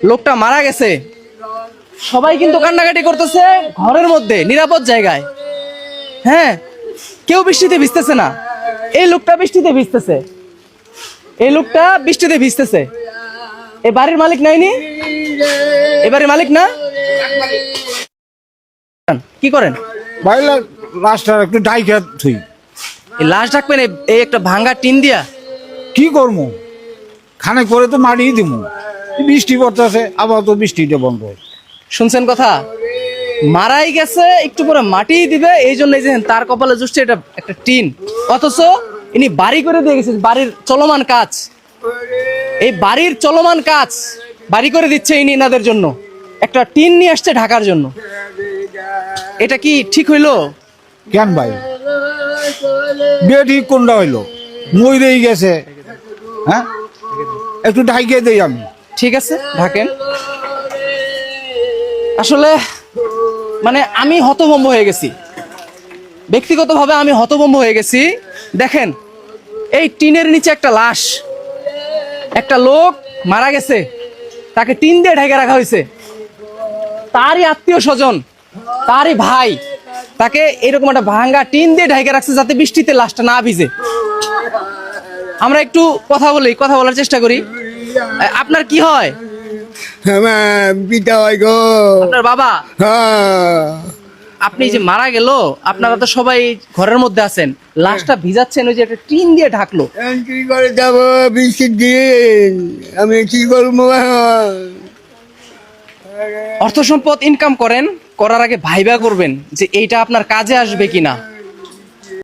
লোকটা মারা গেছে, সবাই কিন্তু কান্নাকাটি করতেছে ঘরের মধ্যে নিরাপদ জায়গায়। হ্যাঁ, কেউ বৃষ্টিতে ভিজতেছে না। এই লোকটা বৃষ্টিতে ভিজতেছে, এই লোকটা বৃষ্টিতে ভিজতেছে। এই বাড়ির মালিক নাইনি, এই বাড়ির মালিক না? কি করেন? ভাই লাশটা একটু ডাইকা থুই। এই লাশ ডাকবেন এই একটা ভাঙ্গা টিন দিয়া? কি করবো, খানে করে তো মারি দিব। বৃষ্টি পড়তেছে, আবার তো বৃষ্টিটা বন্ধ। শুনছেন কথা? মারাই গেছে, একটু পরে মাটি দিবে, এই জন্য এই যে তার কপালে জুটছে এটা একটা টিন। অথচ ইনি বাড়ি করে দিয়ে গেছেন, বাড়ির চলমান কাজ, এই বাড়ির চলমান কাজ বাড়ি করে দিচ্ছে ইনি এনাদের জন্য, একটা টিন নিয়ে আসছে ঢাকার জন্য। এটা কি ঠিক হইলো? কেন ভাই, বিয়ে ঠিক কোনটা হইলো? মইরেই গেছে। হ্যাঁ, একটু ঢাইকে দেই আমি। ঠিক আছে, ঢাকেন। আসলে মানে আমি হতভম্ব হয়ে গেছি, ব্যক্তিগতভাবে আমি হতভম্ব হয়ে গেছি। দেখেন, এই টিনের নিচে একটা লাশ, একটা লোক মারা গেছে, তাকে টিন দিয়ে ঢেকে রাখা হয়েছে। তারই আত্মীয় স্বজন, তারই ভাই তাকে এরকম একটা ভাঙ্গা টিন দিয়ে ঢেকে রাখছে যাতে বৃষ্টিতে লাশটা না ভিজে। আমরা একটু কথা বলার চেষ্টা করি। আপনার কি হয়? পিতা হয় গো। আপনার বাবা? হ্যাঁ, আপনি যে মারা গেল, আপনারা তো সবাই ঘরের মধ্যে আছেন, লাশটা ভিজাচ্ছেন, ওই যে একটা টিন দিয়ে ঢাকলো। কি করে যাবো বৃষ্টির দিন, আমি কি করবো এখন? অর্থ সম্পদ ইনকাম করেন, করার আগে ভাইবা করবেন যে এইটা আপনার কাজে আসবে কিনা।